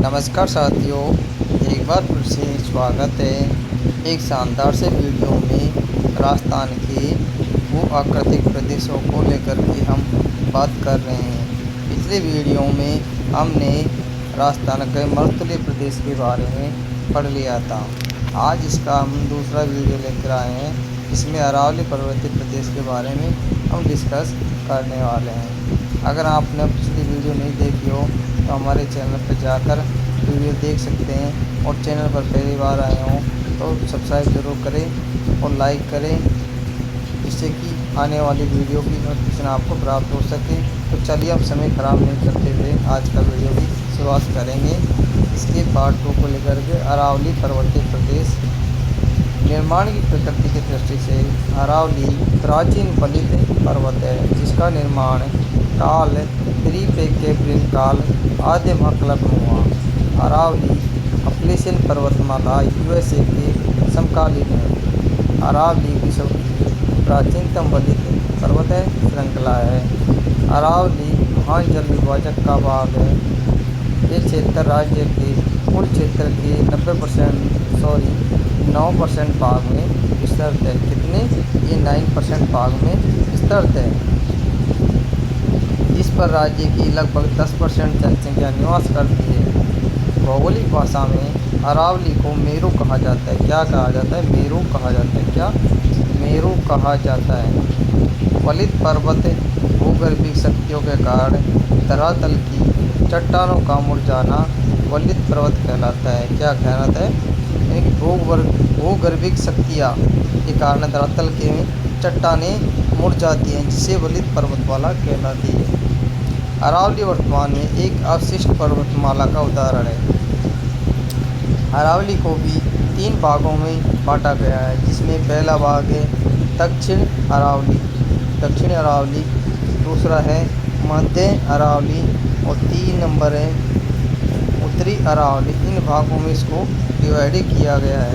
नमस्कार साथियों, एक बार फिर से स्वागत है एक शानदार से वीडियो में। राजस्थान के वो आकृतिक प्रदेशों को लेकर के हम बात कर रहे हैं। पिछले वीडियो में हमने राजस्थान के मरुस्थलीय प्रदेश के बारे में पढ़ लिया था। आज इसका हम दूसरा वीडियो लेकर आए हैं, इसमें अरावली पर्वतीय प्रदेश के बारे में हम डिस्कस करने वाले हैं। अगर आपने पिछली वीडियो नहीं देखी हो तो हमारे चैनल पर जाकर वीडियो देख सकते हैं, और चैनल पर पहली बार आए हों तो सब्सक्राइब ज़रूर करें और लाइक करें, जिससे कि आने वाली वीडियो की नोटिफिकेशन आपको प्राप्त हो सके। तो चलिए अब समय ख़राब नहीं करते हुए आज का वीडियो की शुरुआत करेंगे। इसके पार्ट 2 को लेकर के अरावली पर्वतीय प्रदेश। निर्माण की प्रकृति की दृष्टि से अरावली प्राचीन फलित पर्वत है, जिसका निर्माण काल प्री-कैम्ब्रियन काल आद्य महाक्लप में हुआ। अरावली अपलेशियन पर्वतमाला यूएसए के समकालीन है। अरावली विश्व की प्राचीनतम फलित पर्वत श्रृंखला है। अरावली महान जल विभाजक का भाग है। ये क्षेत्र राज्य के कुल क्षेत्र के 9% भाग में विस्तृत है। कितने? ये 9% भाग में विस्तृत है, जिस पर राज्य की लगभग 10% जनसंख्या निवास करती है। भौगोलिक भाषा में अरावली को मेरू कहा जाता है। क्या कहा जाता है? मेरू कहा जाता है। क्या? मेरू कहा जाता है। फलित पर्वत भूगर्भीय शक्तियों के कारण धरातल की चट्टानों का मुरझाना फलित पर्वत कहलाता है। क्या कहलाता है? भूगर्भिक शक्तियाँ के कारण धरातल के चट्टानें मुरझाती हैं, जिसे फलित पर्वतमाला कहलाती है। अरावली वर्तमान में एक अवशिष्ट पर्वतमाला का उदाहरण है। अरावली को भी 3 भागों में बांटा गया है, जिसमें पहला भाग है दक्षिण अरावली, दूसरा है मध्य अरावली और 3 नंबर है उत्तरी अरावली। इन भागों में इसको डिवाइड किया गया है।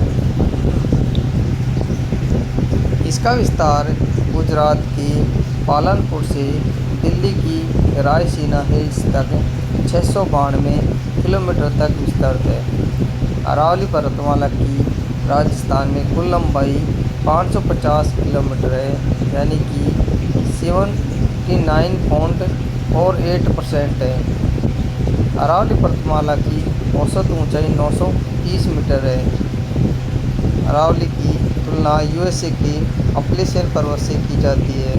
इसका विस्तार गुजरात के पालनपुर से दिल्ली की रायसीना हिल्स तक 692 किलोमीटर तक विस्तृत है। अरावली पर्वतमाला की राजस्थान में कुल लंबाई 550 किलोमीटर है, यानी कि 79.48% है। अरावली पर्वतमाला की औसत ऊंचाई 930 मीटर है। अरावली की तुलना यूएसए के अपलेशियन पर्वत से की जाती है।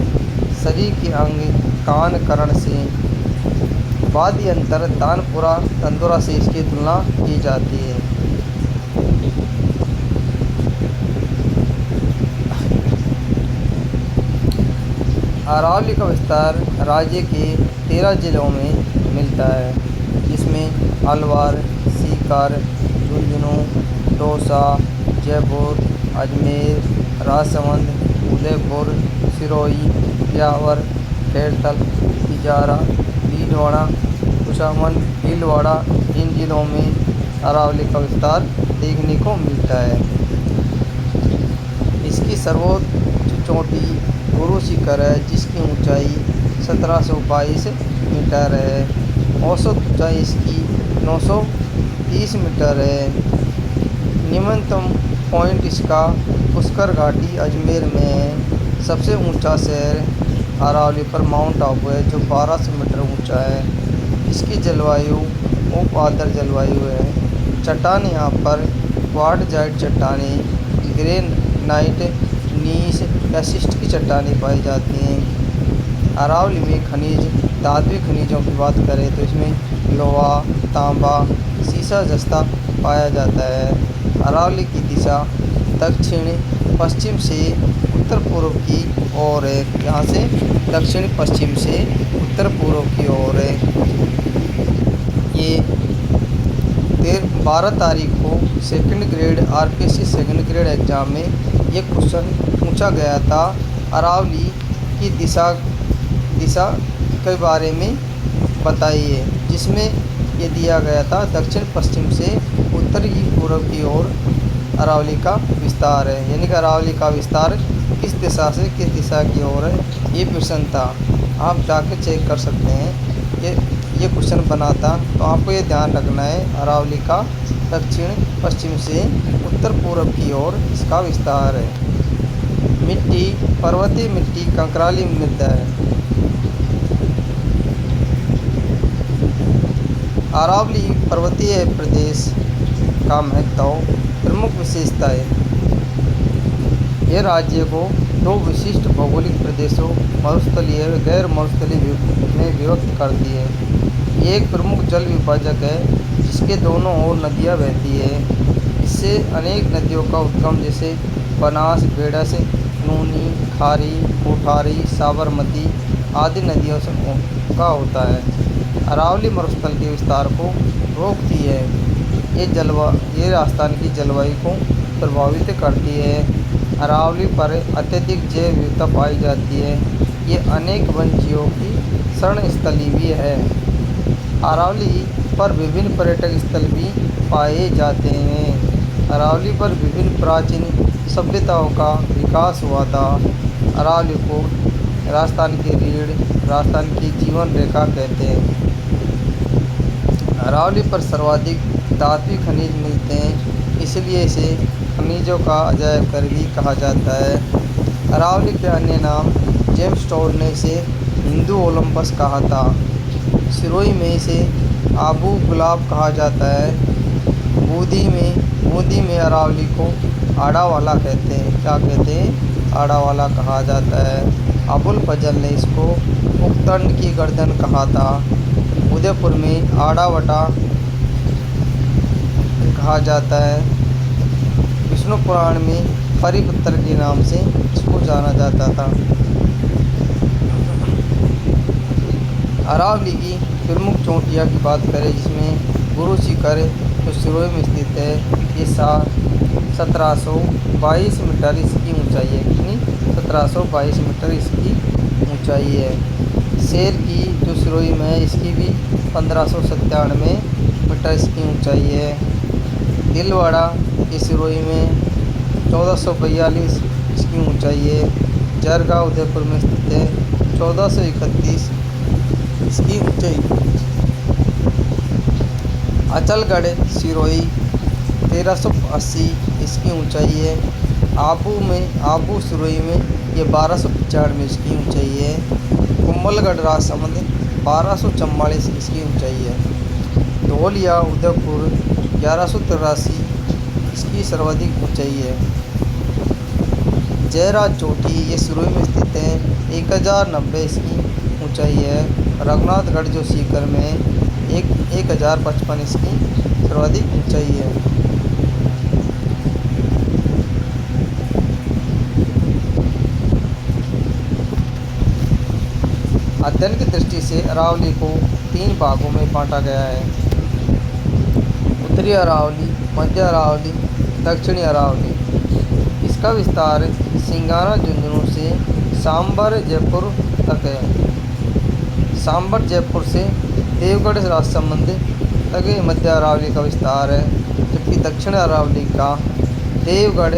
शरीर के अंग कान कर्ण से वाद्य यंत्र तानपुरा तंदुरा से इसकी तुलना की जाती है। अरावली का विस्तार राज्य के 13 जिलों में मिलता है, जिसमें अलवर, सीकर, झुंझुनू, दौसा, जयपुर, अजमेर, राजसमंद, उदयपुर, सिरोही, ब्यावर, खैरथल, तिजारा, भीलवाड़ा, कुशामन, भीलवाड़ा, इन जिलों में अरावली का विस्तार देखने को मिलता है। इसकी सर्वोच्च चोटी गुरु शिखर है, जिसकी ऊंचाई 1722 मीटर है। औसत ऊंचाई इसकी 930 मीटर है। निम्नतम पॉइंट इसका पुष्कर घाटी अजमेर में है। सबसे ऊंचा शहर अरावली पर माउंट आबू है, जो 1200 मीटर ऊंचा है। इसकी जलवायु उप आर्द्र जलवायु है। चट्टान यहाँ पर क्वार्टजाइट चट्टानें, ग्रेनाइट, नीस या शिस्ट की चट्टानें पाई जाती हैं। अरावली में खनिज, धात्विक खनिजों की बात करें तो इसमें लोहा, तांबा, सीसा जस्ता पाया जाता है। अरावली की दिशा दक्षिण पश्चिम से उत्तर पूर्व की ओर है। यहाँ से दक्षिण पश्चिम से उत्तर पूर्व की ओर है। ये 12 तारीख को second grade RPSC second grade exam में ये क्वेश्चन पूछा गया था। अरावली की दिशा के बारे में बताइए, जिसमें ये दिया गया था दक्षिण पश्चिम से उत्तरी पूर्व की ओर अरावली का विस्तार है। यानी कि अरावली का विस्तार किस दिशा से किस दिशा की ओर है, ये प्रश्न था। आप जाके चेक कर सकते हैं। ये क्वेश्चन बना था, तो आपको ये ध्यान रखना है अरावली का दक्षिण पश्चिम से उत्तर पूर्व की ओर इसका विस्तार है। मिट्टी पर्वतीय मिट्टी कंकराली मृदा है। अरावली पर्वतीय प्रदेश का महत्व प्रमुख विशेषताएं। यह राज्य को दो विशिष्ट भौगोलिक प्रदेशों मरुस्थलीय और गैर मरुस्थलीय में विभक्त करती है। ये एक प्रमुख जल विभाजक है जिसके दोनों ओर नदियाँ बहती है। इससे अनेक नदियों का उद्गम जैसे बनास, बेडस, नूनी, खारी, कोठारी, साबरमती आदि नदियों से का होता है। अरावली मरुस्थल के विस्तार को रोकती है। ये राजस्थान की जलवायु को प्रभावित करती है। अरावली पर अत्यधिक जैव विविधता पाई जाती है। ये अनेक वन्यजीवों की शरण स्थली भी है। अरावली पर विभिन्न पर्यटक स्थल भी पाए जाते हैं। अरावली पर विभिन्न प्राचीन सभ्यताओं का विकास हुआ था। अरावली को राजस्थान की रीढ़, राजस्थान की जीवन रेखा कहते हैं। अरावली पर सर्वाधिक धात्विक खनिज मिलते हैं, इसलिए इसे खनिजों का अजायब घर भी कहा जाता है। अरावली के अन्य नाम जेम्स टॉड ने इसे हिंदू ओलंपस कहा था। सिरोही में इसे आबू गुलाब कहा जाता है। बूंदी में अरावली को आड़ा वाला कहते हैं। क्या कहते हैं? आड़ा वाला कहा जाता है। अबुल फजल ने इसको उक्तंड की गर्दन कहा था। उदयपुर में आड़ा वटा कहा जाता है। विष्णु पुराण में परिपत्र के नाम से इसको जाना जाता था। अरावली की प्रमुख चोटियाँ की बात करें जिसमें गुरु शिखर जो सिरोही में स्थित है, ये 1722 मीटर इसकी ऊंचाई है। कितनी? 1722 मीटर इसकी ऊंचाई है। शेर की जो सिरोही में है इसकी भी 1597 मीटर इसकी ऊंचाई है। दिलवाड़ा की सिरोही में 1442 इसकी ऊंचाई है। जरगा उदयपुर में स्थित है, 1431 इसकी ऊंचाई। अचलगढ़ सिरोही 1380 इसकी ऊंचाई है। आबू सिरोही में ये 1295 इसकी ऊंचाई है। कुंभलगढ़ राजसमंद 1244 इसकी ऊंचाई है। धौलिया उदयपुर 1183 इसकी सर्वाधिक ऊंचाई है। जयराज चोटी ये सिरोही में स्थित है, 1090 इसकी ऊंचाई है। रघुनाथगढ़ जो सीकर में 1055 इसकी सर्वाधिक ऊंचाई है। अध्ययन की दृष्टि से अरावली को 3 भागों में बांटा गया है। उत्तरी अरावली, मध्य अरावली, दक्षिणी अरावली। इसका विस्तार सिंगाना झुंझुनू से सांबर जयपुर तक है। सांबर जयपुर से देवगढ़ राजसमंद तक मध्य अरावली का विस्तार है, जबकि दक्षिण अरावली का देवगढ़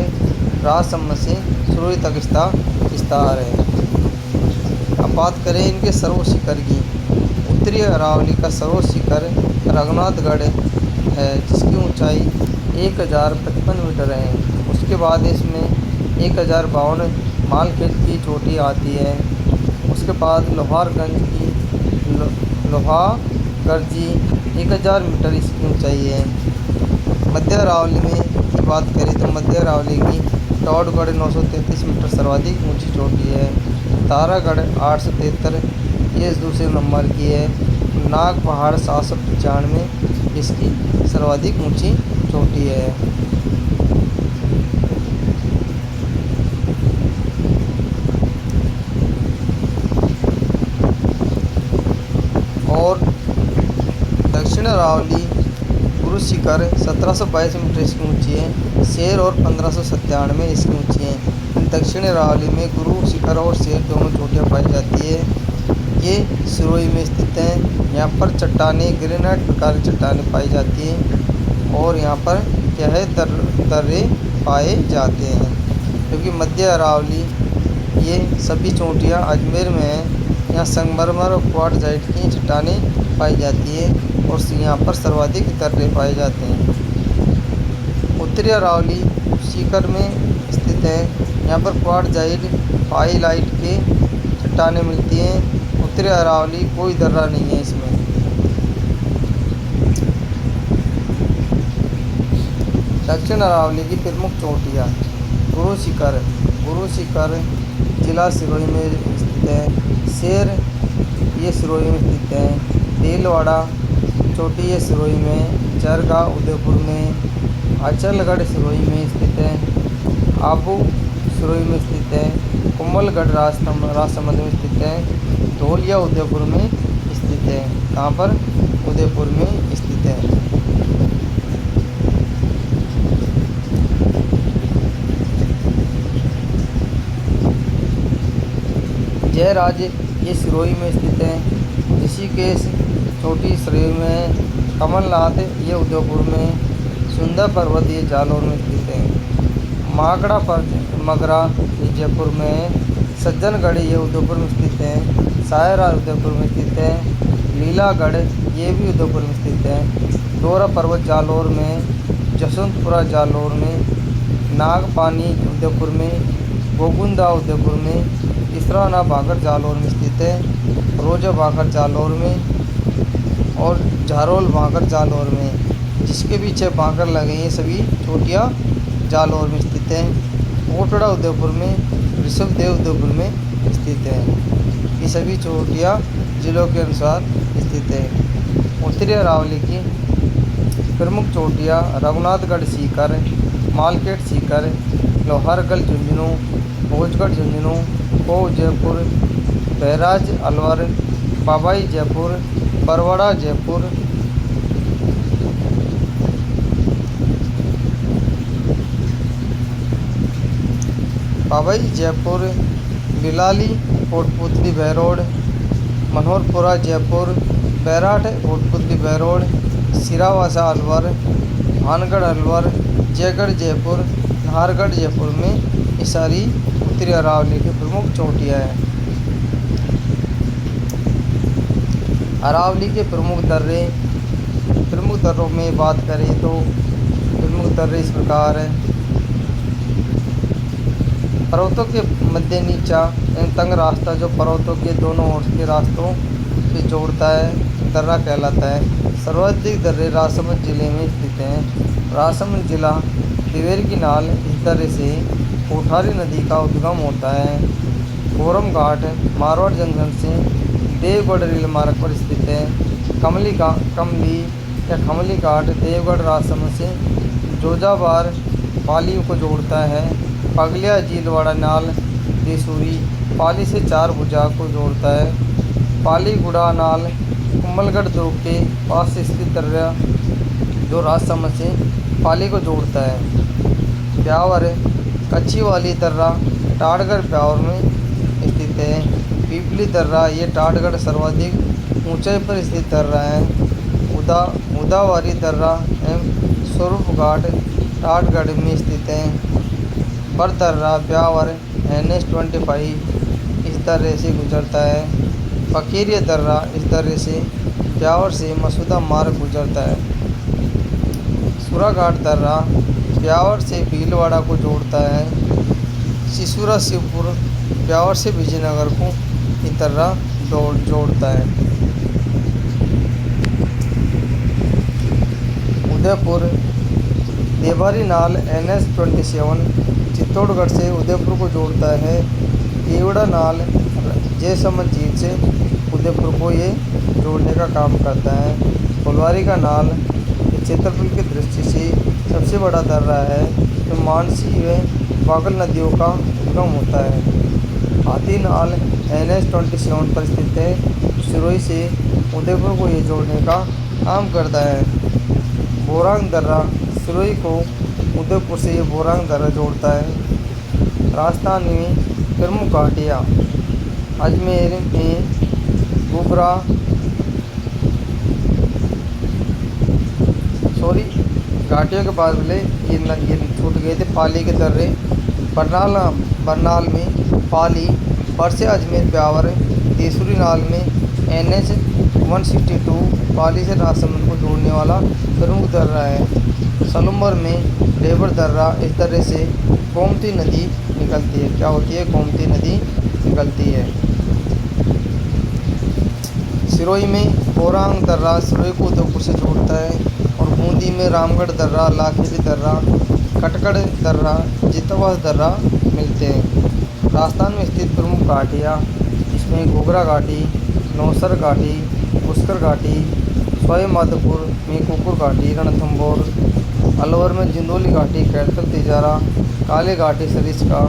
राजसमंद से सिरोही तक इसका विस्तार है। अब बात करें इनके सर्वोच्च शिखर की। उत्तरी अरावली का सर्वोच्च शिखर रघुनाथगढ़ है जिसकी ऊंचाई 1055 मीटर है। उसके बाद इसमें 1052 मालखेत की चोटी आती है। उसके बाद लोहागढ़जी 1000 मीटर इसकी ऊंचाई है। मध्य अरावली में की बात करें तो मध्य अरावली की टॉडगढ़ 933 मीटर सर्वाधिक ऊंची चोटी है। तारागढ़ 873 ये दूसरे नंबर की है। नाग पहाड़ 795 इसकी सर्वाधिक ऊंची चोटी है। और दक्षिण अरावली गुरु शिखर 1722 मीटर इसकी ऊंची है। शेर और 1597 इसकी ऊंची है। दक्षिण अरावली में गुरु शिखर और शेर दोनों चोटियाँ पाई जाती है। ये सिरोही में स्थित हैं। यहाँ पर चट्टानें ग्रेनाइट प्रकार की चट्टानें पाई जाती हैं और यहाँ पर क्या है दर्रे पाए जाते हैं। क्योंकि मध्य अरावली ये सभी चोटियाँ अजमेर में हैं, यहाँ संगमरमर और क्वार्टजाइट की चट्टानें पाई जाती है और यहाँ पर सर्वाधिक दर्रे पाए जाते हैं। उत्तरी अरावली सीकर में स्थित है। यहाँ पर क्वार्टजाइट पाइलाइट के चट्टानें मिलती हैं। उत्तरी अरावली कोई दर्रा नहीं है इसमें। दक्षिण अरावली की प्रमुख चोटियाँ। गुरु शिखर जिला सिरोही में स्थित है। शेर ये सिरोही में स्थित है। देलवाड़ा चोटी ये सिरोही में। चरगा उदयपुर में। अचलगढ़ सिरोही में स्थित है। आबू सिरोही में स्थित है। कुंभलगढ़ राजसमंद में स्थित है। धौलिया उदयपुर में स्थित है। कहाँ पर? उदयपुर में स्थित है। जयराज ये सिरोही में स्थित है। ऋषिकेश चोटी सिरोही में। कमलनाथ ये उदयपुर में। सुंदर पर्वत ये जालौर में स्थित है। माकड़ा मगरा ये जयपुर में। सज्जनगढ़ ये उदयपुर में स्थित है। सायरा उदयपुर में स्थित है। लीलागढ़ ये भी उदयपुर में स्थित है। डोरा पर्वत जालौर में। जसवंतपुरा जालौर में। नागपानी उदयपुर में। गोगुंदा उदयपुर में। इसराना भाखड़ जालौर में स्थित है। रोजा भाखड़ जालौर में और झारोल भाखड़ जालौर में, जिसके पीछे भाखड़ लगे ये सभी चोटियाँ जालौर में स्थित हैं। ओटड़ा उदयपुर में। ऋषभदेव उदयपुर में स्थित है। ये सभी चोटियाँ जिलों के अनुसार स्थित है। उत्तरी अरावली की प्रमुख चोटियाँ रघुनाथगढ़ सीकर, मालखेड़ सीकर, लोहारगढ़ झुंझुनू, भोजगढ़ झुंझुनू, को जयपुर, बैराज अलवर, बाबाई जयपुर, बरवाड़ा जयपुर, बाबाई जयपुर, बिलाली कोटपुतली बहरोड, मनोहरपुरा जयपुर, बैराठ कोटपुतली बहरोड, सिरावासा अलवर, भानगढ़ अलवर, जयगढ़ जयपुर, नाहरगढ़ जयपुर में ये सारी उत्तरी अरावली की प्रमुख चोटियाँ हैं। अरावली के प्रमुख दर्रों में बात करें तो प्रमुख दर्रे इस प्रकार हैं। पर्वतों के मध्य नीचा तंग रास्ता जो पर्वतों के दोनों ओर के रास्तों से जोड़ता है दर्रा कहलाता है। सर्वाधिक दर्रे राजसमंद जिले में स्थित हैं। राजसमंद जिला दिवेर की नाल इस दर्रे से कोठारी नदी का उद्गम होता है। कोरम घाट मारवाड़ जंक्शन से देवगढ़ रेल मार्ग पर स्थित है। खमली घाट देवगढ़ राजसमंद से जोजाबार पाली को जोड़ता है। पगलिया झीलवाड़ा नाल देसूरी पाली से चार भुजा को जोड़ता है। पालीगुड़ा नाल कुंभलगढ़ दुर्ग के पास स्थित दर्रा जो राजसमंद से पाली को जोड़ता है। ब्यावर कच्ची वाली दर्रा टाटगढ़ ब्यावर में स्थित है। पीपली दर्रा ये टाटगढ़ सर्वाधिक ऊंचाई पर स्थित दर्रा है। उदावारी दर्रा एवं स्वरूप घाट टाटगढ़ में स्थित है। बर दर्रा ब्यावर NH-25 इस दर्रे से गुजरता है। फकीरिया दर्रा इस दर्रे से ब्यावर से मसूदा मार्ग गुजरता है। सुराघाट दर्रा ब्यावर से भीलवाड़ा को जोड़ता है। सिसुरा शिवपुर ब्यावर से विजयनगर को ये दर्रा जोड़ता है। उदयपुर देवारी नाल NH-27 चित्तौड़गढ़ से उदयपुर को जोड़ता है। केवड़ा नाल जयसमंद झील से उदयपुर को ये जोड़ने का काम करता है। फुलवारी का नाल क्षेत्रफल की दृष्टि से सबसे बड़ा दर्रा है जो मानसी व बागल नदियों का उद्गम होता है। हाथी नाल NH-27 पर स्थित है। सिरोही से उदयपुर को ये जोड़ने का काम करता है। बोरांग दर्रा सिरोही को उदयपुर से ये बोरांग दर्रा जोड़ता है। राजस्थान में प्रमुख घाटियाँ अजमेर में बुबरा घाटियों के बाद मिले ये छूट गए थे। पाली के दर्रे बरनाल में पाली, परसे अजमेर ब्यावर केसरी नाल में NH 162 पाली से राजसमंद को जोड़ने वाला प्रमुख दर्रा है। सलूमर में लेबर दर्रा, इस दर्रे से गोमती नदी निकलती है। क्या होती है? गोमती नदी निकलती है। सिरोही में कोरांग दर्रा सिरोही को उदयपुर से जोड़ता है। और बूंदी में रामगढ़ दर्रा, लाखेरी दर्रा, खटगढ़ दर्रा, जितवास दर्रा मिलते हैं। राजस्थान में स्थित प्रमुख घाटियाँ, इसमें घोघरा घाटी, नौसर घाटी, पुष्कर घाटी, सवाई माधोपुर में कुकुर घाटी, रणथंभौर, अलवर में जिंदोली घाटी, कैथल तिजारा, काली घाटी सरिस्का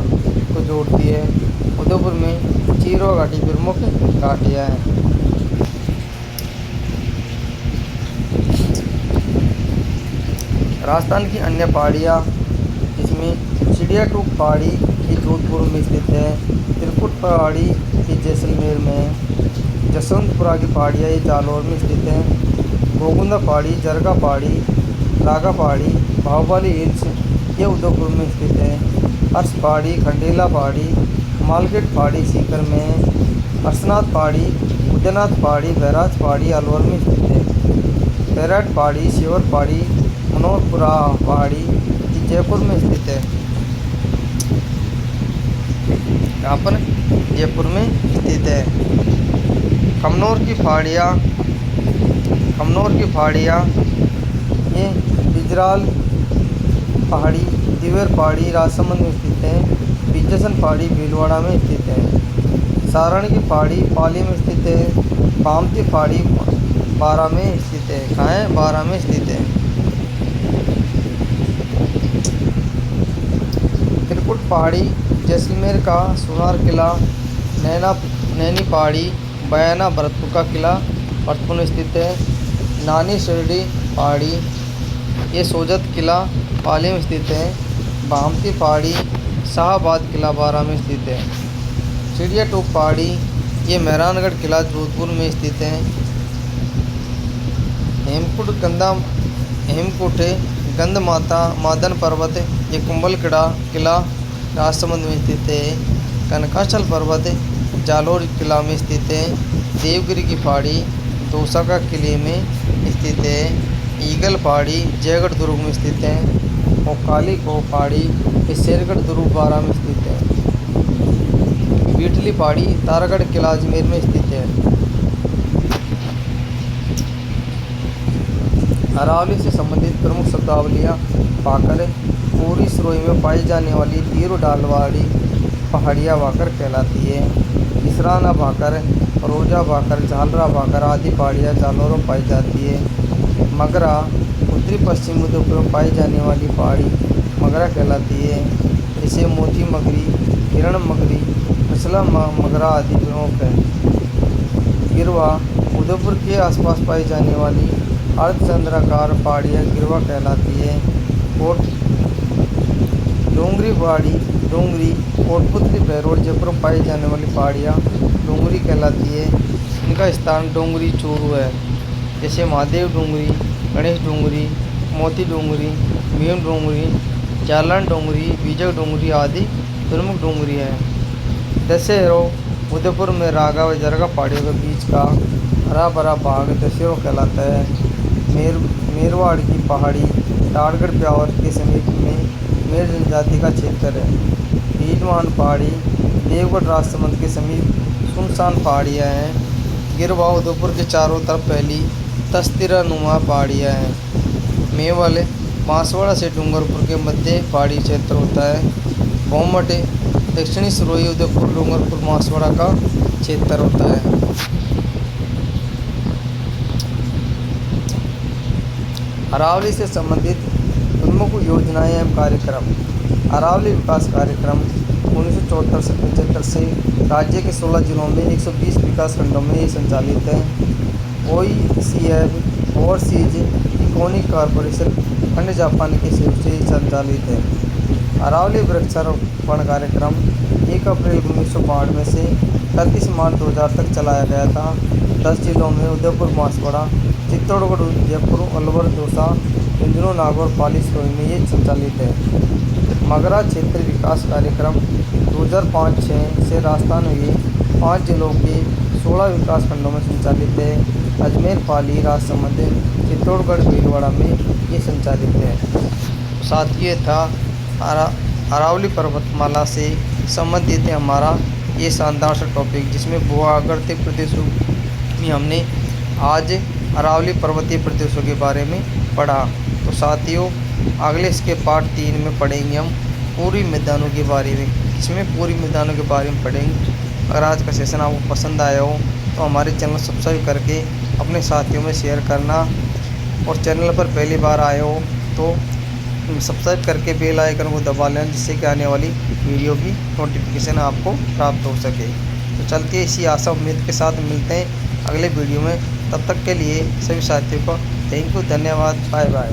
को जोड़ती है। उदयपुर में चीरवा घाटी प्रमुख घाटियाँ हैं। राजस्थान की अन्य पहाड़ियाँ, इसमें चिड़ियाटूक पहाड़ी ये जोधपुर में स्थित है। त्रिकुट पहाड़ी ये जैसलमेर में है। जसवंतपुरा की पहाड़ियाँ ये जालौर में स्थित है। गोगुंदा पहाड़ी, जरगा पहाड़ी, रागा पहाड़ी, बाहुबली हिल्स ये उदयपुर में स्थित है। हर्ष पहाड़ी, खंडेला पहाड़ी, मालगेट पहाड़ी सीकर में है। हर्षनाथ पहाड़ी, उदयनाथ पहाड़ी, बैराज पहाड़ी अलवर में स्थित है। बैराट पहाड़ी, शिवर पहाड़ी, मनोहरपुरा पहाड़ी जयपुर में स्थित है। यहाँ पर जयपुर में स्थित है। कमनौर की पहाड़ियाँ ये बिजराल पहाड़ी, दिवेर पहाड़ी राजसमंद में स्थित है। बिजसन पहाड़ी भीलवाड़ा में स्थित है। सारण की पहाड़ी पाली में स्थित है। बामती पहाड़ी बारा में स्थित है। कहाँ है? बारा में स्थित है। त्रिकुट पहाड़ी जैसलमेर का सोनार किला, नैनी पहाड़ी बयाना भरतपुर का किला भरतपुर में स्थित है। नानी शिरडी पहाड़ी ये सोजत किला पाली में स्थित है। बामती पहाड़ी शाहबाद किला बारा में स्थित है। चिड़ियाटूक पहाड़ी ये मेहरानगढ़ किला जोधपुर में स्थित है। हेमकूट गंध माता मादन पर्वत ये कुंभलगढ़ किला राजसमंद में स्थित है। कनकाचल पर्वत जालोर किला में स्थित है। देवगिरी की पहाड़ी दौसा का किले में स्थित है। ईगल पहाड़ी जयगढ़ दुर्ग में स्थित है। और काली को पहाड़ी ये शेरगढ़ दुर्ग बारा में स्थित है। बीटली पहाड़ी तारागढ़ किला अजमेर में स्थित है। अरावली से संबंधित प्रमुख शब्दावलियाँ भाकर पूरी सिरोही में पाई जाने वाली तीर डालवाड़ी पहाड़ियाँ भाकर कहलाती है। इसराना भाकर, रोजा भाकर, झालरा भाकर आदि पहाड़ियाँ जालौर में पाई जाती है। मगरा उत्तरी पश्चिम उदयपुर में पाई जाने वाली पहाड़ी मगरा कहलाती है। इसे मोती मगरी, हिरण मगरी, फसला मगरा आदि प्रमुख है। गिरवा उदयपुर के आसपास पाई जाने वाली अर्धचंद्राकार पहाड़ियाँ गिरवा कहलाती है। डोंगरी पहाड़ी डोंगरी, कोटपुतली, भैरोड जयपुर में पाई जाने वाली पहाड़ियाँ डोंगरी कहलाती है। इनका स्थान डोंगरी चूरू है। जैसे महादेव डोंगरी, गणेश डोंगरी, मोती डोंगरी, भीम डोंगरी, जालन डोंगरी, बीजक डोंगरी आदि प्रमुख डोंगरी है। दशहरो उदयपुर में रागा व जरगा पहाड़ियों के बीच का हरा भरा भाग दशहरो कहलाता है। मेरवाड़ की पहाड़ी ताड़गढ़ ब्यावर के समीप में मेर जनजाति का क्षेत्र है। भीलवान पहाड़ी देवगढ़ राजसमंद के समीप सुनसान पहाड़ियाँ हैं। गिरवा उदयपुर के चारों तरफ फैली तस्तिरानुमा पहाड़ियाँ हैं। मेवल बांसवाड़ा से डूंगरपुर के मध्य पहाड़ी क्षेत्र होता है। बोमट दक्षिणी सिरोही उदयपुर डूंगरपुर बांसवाड़ा का क्षेत्र होता है। अरावली से संबंधित प्रमुख योजनाएं एवं कार्यक्रम। अरावली विकास कार्यक्रम 1974 से 75 से राज्य के 16 जिलों में 120 विकास खंडों में ये संचालित है। OECF ओवरसीज इकोनॉमिक कॉरपोरेशन खंड जापान के सहयोग से संचालित है। अरावली वृक्षारोपण कार्यक्रम 1 अप्रैल 1992 से 31 मार्च 2000 तक चलाया गया था। 10 जिलों में उदयपुर, बांसवाड़ा, चित्तौड़गढ़, जयपुर, अलवर, दौसा, झुंझुनू, नागौर, पाली, सिरोही में ये संचालित है। मगरा क्षेत्र विकास कार्यक्रम 2005-06 से राजस्थान में 5 जिलों के 16 विकास खंडों में संचालित है। अजमेर, पाली, राजसमंद, चित्तौड़गढ़, भीलवाड़ा में ये संचालित है। साथ ये था अरावली पर्वतमाला से संबंधित है हमारा ये शानदार सा टॉपिक, जिसमें भू-आकृतिक प्रदेशों में हमने आज अरावली पर्वतीय प्रदेशों के बारे में पढ़ा। तो साथियों, अगले इसके पार्ट 3 में पढ़ेंगे हम पूर्वी मैदानों के बारे में, इसमें पूर्वी मैदानों के बारे में पढ़ेंगे। अगर आज का सेशन आपको पसंद आया हो तो हमारे चैनल सब्सक्राइब करके अपने साथियों में शेयर करना, और चैनल पर पहली बार आए हो तो सब्सक्राइब करके बेल आइकन को दबा लेना, जिससे कि आने वाली वीडियो की नोटिफिकेशन आपको प्राप्त हो सके। तो चलते इसी आशा उम्मीद के साथ मिलते हैं अगले वीडियो में। तब तक के लिए सभी साथियों को थैंक यू, धन्यवाद, बाय बाय।